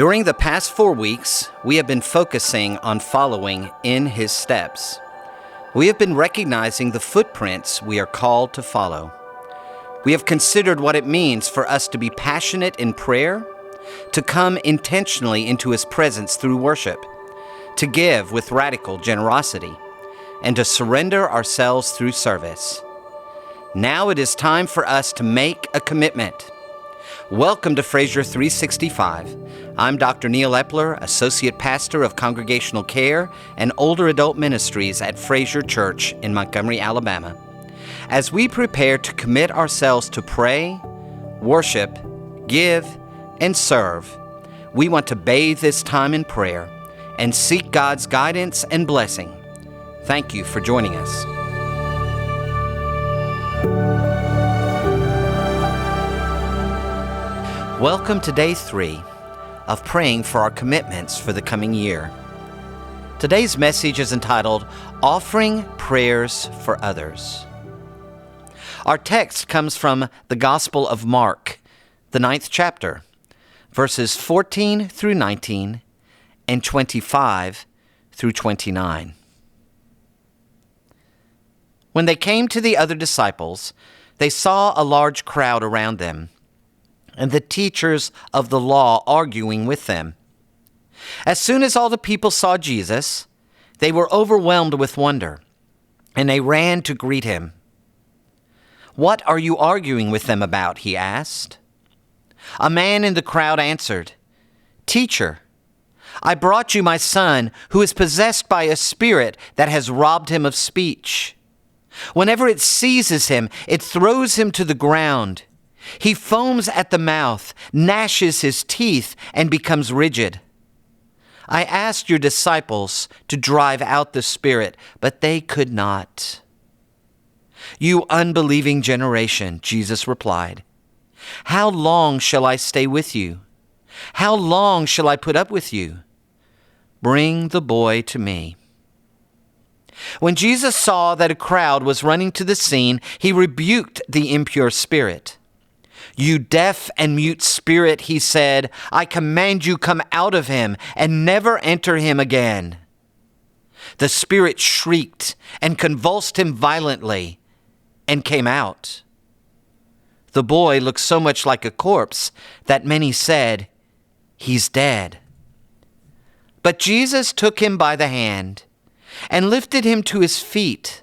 During the past 4 weeks, we have been focusing on following in His steps. We have been recognizing the footprints we are called to follow. We have considered what it means for us to be passionate in prayer, to come intentionally into His presence through worship, to give with radical generosity, and to surrender ourselves through service. Now it is time for us to make a commitment. Welcome to Fraser 365. I'm Dr. Neil Epler, Associate Pastor of Congregational Care and Older Adult Ministries at Fraser Church in Montgomery, Alabama. As we prepare to commit ourselves to pray, worship, give, and serve, we want to bathe this time in prayer and seek God's guidance and blessing. Thank you for joining us. Welcome to Day 3 of praying for our commitments for the coming year. Today's message is entitled, Offering Prayers for Others. Our text comes from the Gospel of Mark, the 9th chapter, verses 14 through 19 and 25 through 29. When they came to the other disciples, they saw a large crowd around them, and the teachers of the law arguing with them. As soon as all the people saw Jesus, they were overwhelmed with wonder, and they ran to greet him. "What are you arguing with them about?" he asked. A man in the crowd answered, "Teacher, I brought you my son who is possessed by a spirit that has robbed him of speech. Whenever it seizes him, it throws him to the ground. He foams at the mouth, gnashes his teeth, and becomes rigid. I asked your disciples to drive out the spirit, but they could not." "You unbelieving generation," Jesus replied, "how long shall I stay with you? How long shall I put up with you? Bring the boy to me." When Jesus saw that a crowd was running to the scene, he rebuked the impure spirit. "You deaf and mute spirit," he said, "I command you, come out of him and never enter him again." The spirit shrieked and convulsed him violently and came out. The boy looked so much like a corpse that many said, "He's dead." But Jesus took him by the hand and lifted him to his feet,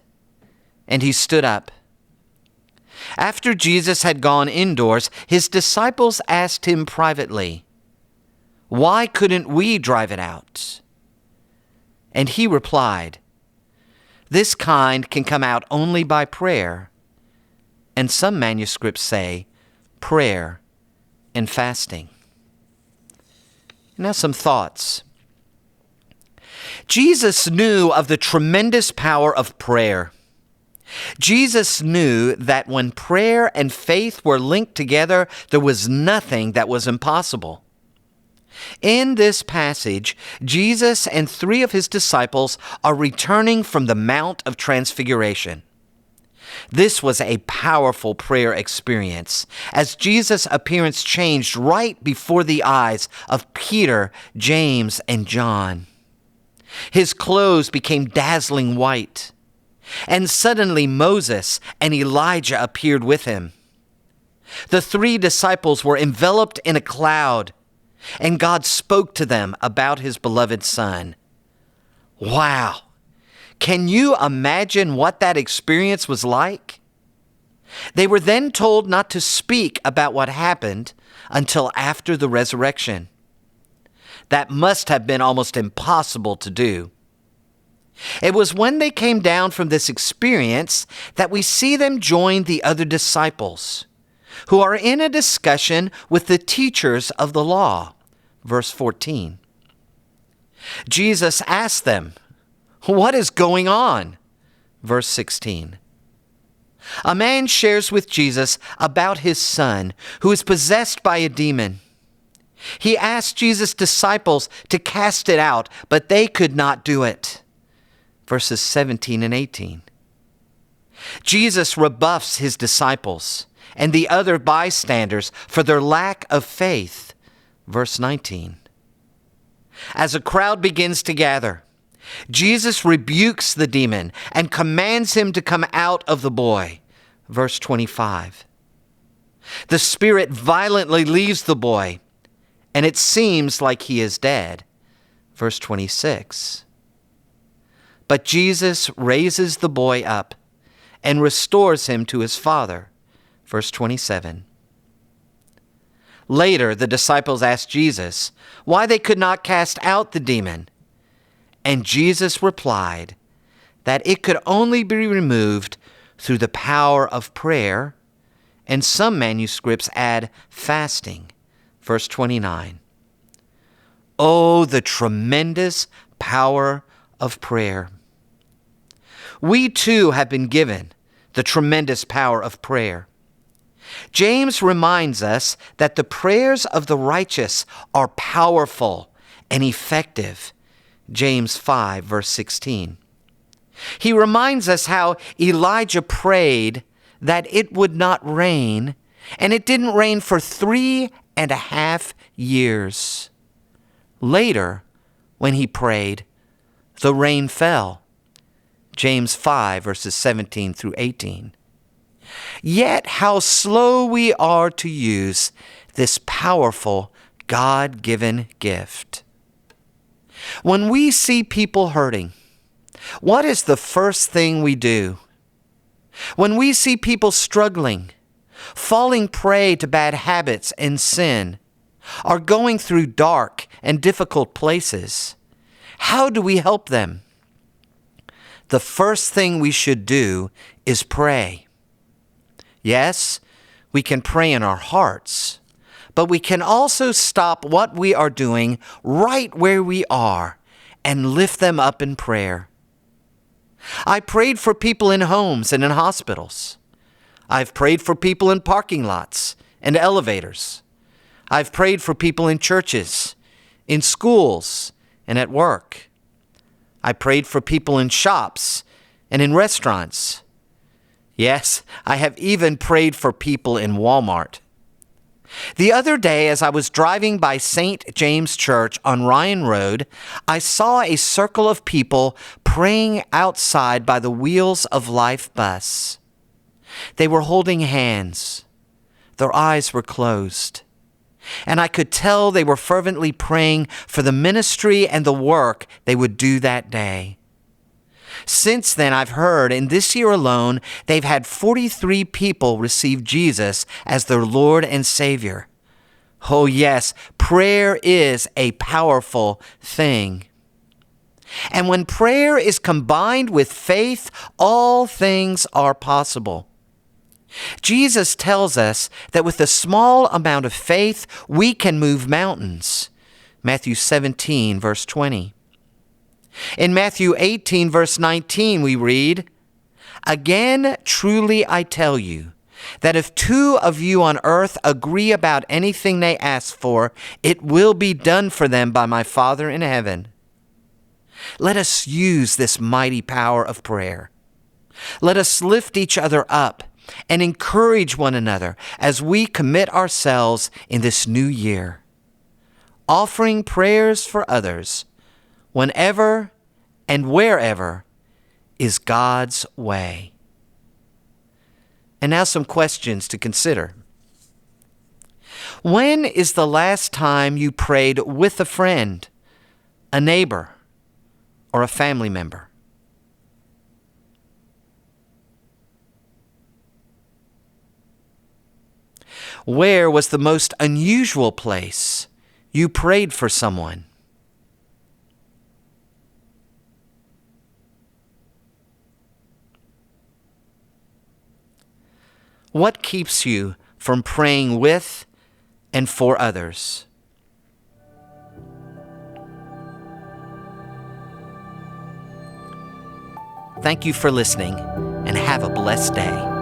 and he stood up. After Jesus had gone indoors, his disciples asked him privately, "Why couldn't we drive it out?" And he replied, "This kind can come out only by prayer," and some manuscripts say prayer and fasting. Now some thoughts. Jesus knew of the tremendous power of prayer. Jesus knew that when prayer and faith were linked together, there was nothing that was impossible. In this passage, Jesus and 3 of his disciples are returning from the Mount of Transfiguration. This was a powerful prayer experience, as Jesus' appearance changed right before the eyes of Peter, James, and John. His clothes became dazzling white. And suddenly Moses and Elijah appeared with him. The 3 disciples were enveloped in a cloud, and God spoke to them about his beloved Son. Wow! Can you imagine what that experience was like? They were then told not to speak about what happened until after the resurrection. That must have been almost impossible to do. It was when they came down from this experience that we see them join the other disciples, who are in a discussion with the teachers of the law. Verse 14. Jesus asked them, "What is going on?" Verse 16. A man shares with Jesus about his son, who is possessed by a demon. He asked Jesus' disciples to cast it out, but they could not do it. Verses 17 and 18. Jesus rebuffs his disciples and the other bystanders for their lack of faith. Verse 19. As a crowd begins to gather, Jesus rebukes the demon and commands him to come out of the boy. Verse 25. The spirit violently leaves the boy, and it seems like he is dead. Verse 26. But Jesus raises the boy up and restores him to his father. Verse 27. Later, the disciples asked Jesus why they could not cast out the demon. And Jesus replied that it could only be removed through the power of prayer, and some manuscripts add fasting. Verse 29. Oh, the tremendous power of prayer. We too have been given the tremendous power of prayer. James reminds us that the prayers of the righteous are powerful and effective. James 5, verse 16. He reminds us how Elijah prayed that it would not rain, and it didn't rain for 3.5 years. Later, when he prayed, the rain fell. James 5, verses 17 through 18. Yet how slow we are to use this powerful God-given gift. When we see people hurting, what is the first thing we do? When we see people struggling, falling prey to bad habits and sin, or going through dark and difficult places, how do we help them? The first thing we should do is pray. Yes, we can pray in our hearts, but we can also stop what we are doing right where we are and lift them up in prayer. I prayed for people in homes and in hospitals. I've prayed for people in parking lots and elevators. I've prayed for people in churches, in schools, and at work. I prayed for people in shops and in restaurants. Yes, I have even prayed for people in Walmart. The other day, as I was driving by St. James Church on Ryan Road, I saw a circle of people praying outside by the Wheels of Life bus. They were holding hands. Their eyes were closed. And I could tell they were fervently praying for the ministry and the work they would do that day. Since then, I've heard in this year alone, they've had 43 people receive Jesus as their Lord and Savior. Oh yes, prayer is a powerful thing. And when prayer is combined with faith, all things are possible. Jesus tells us that with a small amount of faith, we can move mountains. Matthew 17, verse 20. In Matthew 18, verse 19, we read, Again, truly I tell you, that if 2 of you on earth agree about anything they ask for, it will be done for them by my Father in heaven. Let us use this mighty power of prayer. Let us lift each other up and encourage one another as we commit ourselves in this new year, offering prayers for others whenever and wherever is God's way. And now some questions to consider. When is the last time you prayed with a friend, a neighbor, or a family member? Where was the most unusual place you prayed for someone? What keeps you from praying with and for others? Thank you for listening, and have a blessed day.